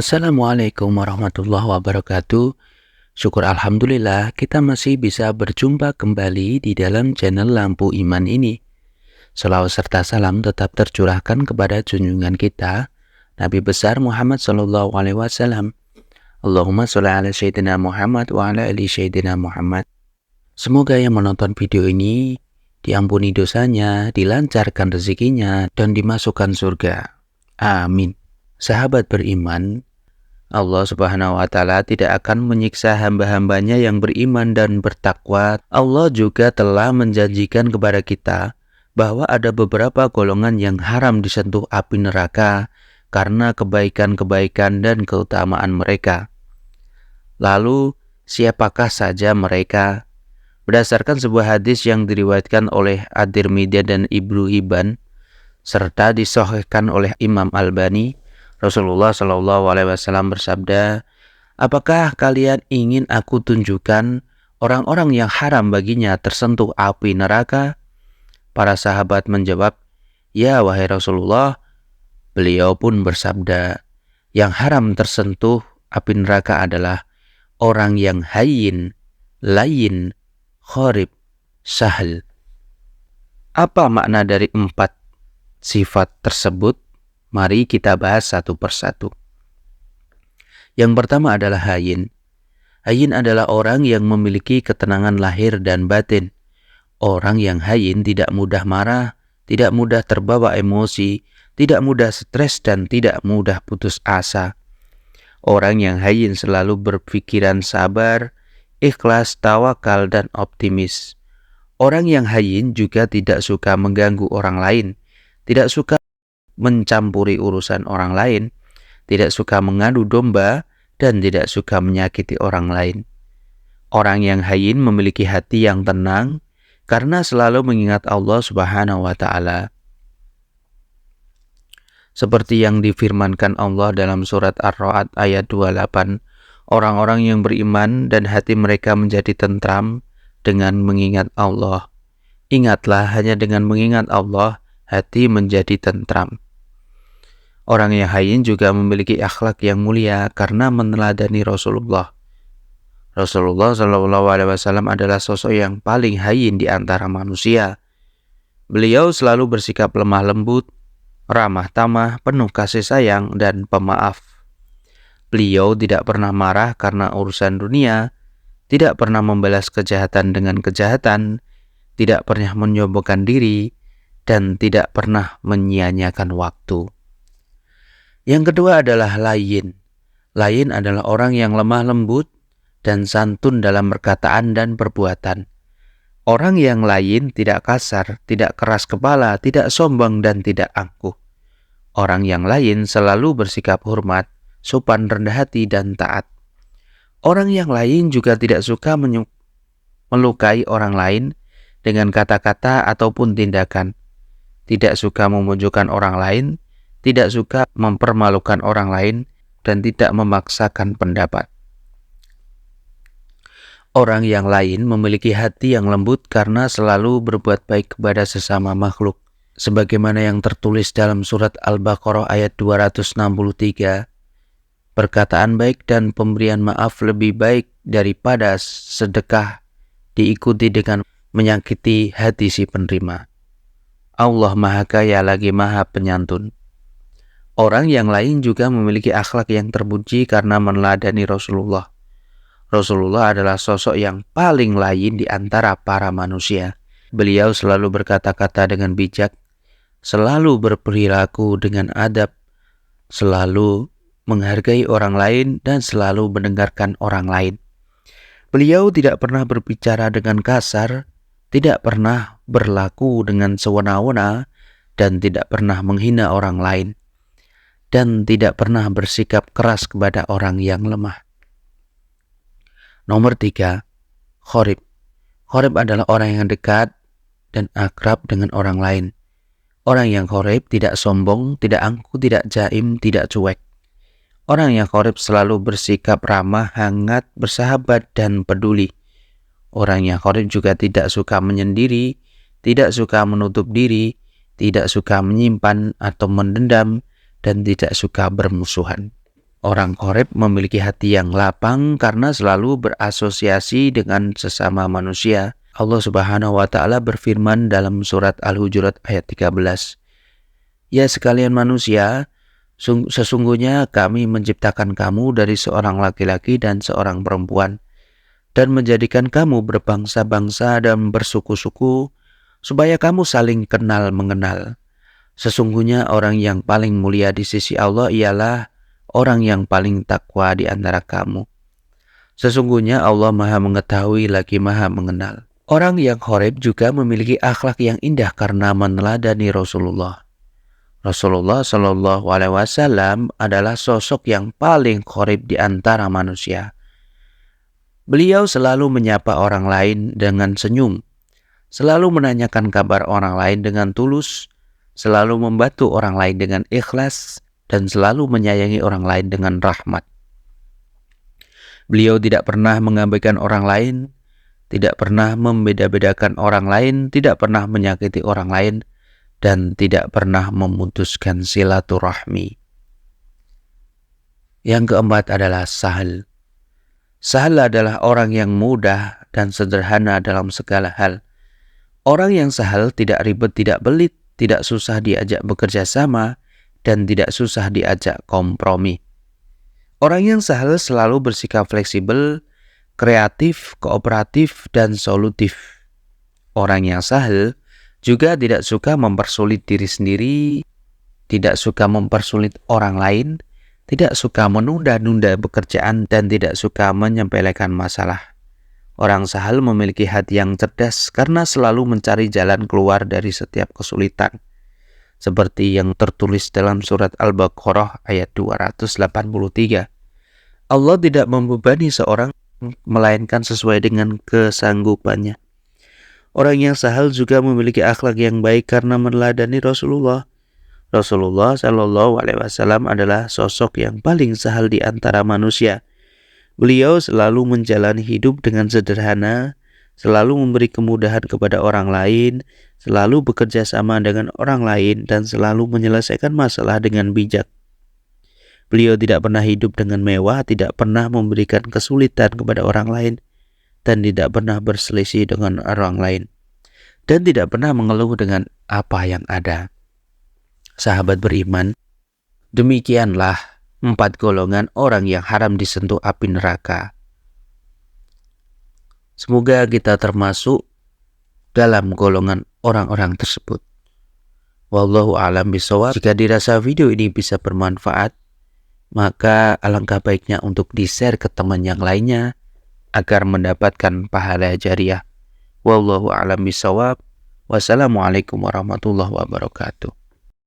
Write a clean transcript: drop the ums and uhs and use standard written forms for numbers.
Assalamualaikum warahmatullahi wabarakatuh. Syukur Alhamdulillah kita masih bisa berjumpa kembali di dalam channel Lampu Iman ini. Selawat serta salam tetap tercurahkan kepada junjungan kita, Nabi besar Muhammad SAW. Allahumma sholli ala Sayyidina Muhammad wa ala ali Sayyidina Muhammad. Semoga yang menonton video ini diampuni dosanya, dilancarkan rezekinya, dan dimasukkan surga. Amin. Sahabat beriman, Allah Subhanahu wa Ta'ala tidak akan menyiksa hamba-hambanya yang beriman dan bertakwa. Allah juga telah menjanjikan kepada kita bahwa ada beberapa golongan yang haram disentuh api neraka karena kebaikan-kebaikan dan keutamaan mereka. Lalu, siapakah saja mereka? Berdasarkan sebuah hadis yang diriwayatkan oleh At-Tirmidzi dan Ibnu Hibban serta disahihkan oleh Imam Albani, Rasulullah SAW bersabda, "Apakah kalian ingin aku tunjukkan orang-orang yang haram baginya tersentuh api neraka?" Para sahabat menjawab, "Ya wahai Rasulullah." Beliau pun bersabda, "Yang haram tersentuh api neraka adalah orang yang hayyin, layyin, khorib, sahl." Apa makna dari 4 sifat tersebut? Mari kita bahas satu persatu. Yang pertama adalah hayyin. Hayyin adalah orang yang memiliki ketenangan lahir dan batin. Orang yang hayyin tidak mudah marah, tidak mudah terbawa emosi, tidak mudah stres, dan tidak mudah putus asa. Orang yang hayyin selalu berpikiran sabar, ikhlas, tawakal, dan optimis. Orang yang hayyin juga tidak suka mengganggu orang lain, tidak suka mencampuri urusan orang lain, tidak suka mengadu domba, dan tidak suka menyakiti orang lain. Orang yang hayyin memiliki hati yang tenang karena selalu mengingat Allah Subhanahu wa Ta'ala. Seperti yang difirmankan Allah dalam surat Ar-Ra'd ayat 28, orang-orang yang beriman dan hati mereka menjadi tentram dengan mengingat Allah. Ingatlah, hanya dengan mengingat Allah, hati menjadi tentram. Orang yang hayyin juga memiliki akhlak yang mulia karena meneladani Rasulullah. Rasulullah SAW adalah sosok yang paling hayyin di antara manusia. Beliau selalu bersikap lemah lembut, ramah tamah, penuh kasih sayang, dan pemaaf. Beliau tidak pernah marah karena urusan dunia, tidak pernah membalas kejahatan dengan kejahatan, tidak pernah menyombongkan diri, dan tidak pernah menyia-nyiakan waktu. Yang kedua adalah layyin. Layyin adalah orang yang lemah lembut dan santun dalam perkataan dan perbuatan. Orang yang layyin tidak kasar, tidak keras kepala, tidak sombong, dan tidak angkuh. Orang yang layyin selalu bersikap hormat, sopan, rendah hati, dan taat. Orang yang layyin juga tidak suka melukai orang lain dengan kata-kata ataupun tindakan. Tidak suka memojokkan orang lain, tidak suka mempermalukan orang lain, dan tidak memaksakan pendapat. Orang yang lain memiliki hati yang lembut karena selalu berbuat baik kepada sesama makhluk. Sebagaimana yang tertulis dalam surat Al-Baqarah ayat 263, perkataan baik dan pemberian maaf lebih baik daripada sedekah diikuti dengan menyakiti hati si penerima. Allah Maha Kaya lagi Maha Penyantun. Orang yang lain juga memiliki akhlak yang terpuji karena meneladani Rasulullah. Rasulullah adalah sosok yang paling layyin di antara para manusia. Beliau selalu berkata-kata dengan bijak, selalu berperilaku dengan adab, selalu menghargai orang lain, dan selalu mendengarkan orang lain. Beliau tidak pernah berbicara dengan kasar, tidak pernah berlaku dengan sewenang-wenang, dan tidak pernah menghina orang lain, dan tidak pernah bersikap keras kepada orang yang lemah. Nomor 3, khorib. Khorib adalah orang yang dekat dan akrab dengan orang lain. Orang yang khorib tidak sombong, tidak angkuh, tidak jaim, tidak cuek. Orang yang khorib selalu bersikap ramah, hangat, bersahabat, dan peduli. Orang yang khorib juga tidak suka menyendiri, tidak suka menutup diri, tidak suka menyimpan atau mendendam, dan tidak suka bermusuhan. Orang Qoreb memiliki hati yang lapang karena selalu berasosiasi dengan sesama manusia. Allah Subhanahu wa Ta'ala berfirman dalam surat Al-Hujurat ayat 13. Ya sekalian manusia, sesungguhnya kami menciptakan kamu dari seorang laki-laki dan seorang perempuan, dan menjadikan kamu berbangsa-bangsa dan bersuku-suku, supaya kamu saling kenal mengenal. Sesungguhnya orang yang paling mulia di sisi Allah ialah orang yang paling takwa di antara kamu. Sesungguhnya Allah Maha Mengetahui lagi Maha Mengenal. Orang yang Qoreb juga memiliki akhlak yang indah karena meneladani Rasulullah. Rasulullah Shallallahu Alaihi Wasallam adalah sosok yang paling Qoreb di antara manusia. Beliau selalu menyapa orang lain dengan senyum, selalu menanyakan kabar orang lain dengan tulus, selalu membantu orang lain dengan ikhlas, dan selalu menyayangi orang lain dengan rahmat. Beliau tidak pernah mengabaikan orang lain, tidak pernah membeda-bedakan orang lain, tidak pernah menyakiti orang lain, dan tidak pernah memutuskan silaturahmi. Yang keempat adalah Sahal. Sahal adalah orang yang mudah dan sederhana dalam segala hal. Orang yang sahal tidak ribet, tidak belit, tidak susah diajak bekerja sama, dan tidak susah diajak kompromi. Orang yang sahal selalu bersikap fleksibel, kreatif, kooperatif, dan solutif. Orang yang sahal juga tidak suka mempersulit diri sendiri, tidak suka mempersulit orang lain, tidak suka menunda-nunda pekerjaan, dan tidak suka menyepelekan masalah. Orang sahal memiliki hati yang cerdas karena selalu mencari jalan keluar dari setiap kesulitan. Seperti yang tertulis dalam surat Al-Baqarah ayat 283. Allah tidak membebani seorang melainkan sesuai dengan kesanggupannya. Orang yang sahal juga memiliki akhlak yang baik karena meneladani Rasulullah. Rasulullah Shallallahu Alaihi Wasallam adalah sosok yang paling sahal di antara manusia. Beliau selalu menjalani hidup dengan sederhana, selalu memberi kemudahan kepada orang lain, selalu bekerja sama dengan orang lain, dan selalu menyelesaikan masalah dengan bijak. Beliau tidak pernah hidup dengan mewah, tidak pernah memberikan kesulitan kepada orang lain, dan tidak pernah berselisih dengan orang lain, dan tidak pernah mengeluh dengan apa yang ada. Sahabat beriman, demikianlah 4 golongan orang yang haram disentuh api neraka. Semoga kita termasuk dalam golongan orang-orang tersebut. Wallahu a'lam bishawab. Jika dirasa video ini bisa bermanfaat, maka alangkah baiknya untuk di-share ke teman yang lainnya agar mendapatkan pahala jariah. Wallahu a'lam bishawab. Wassalamualaikum warahmatullahi wabarakatuh.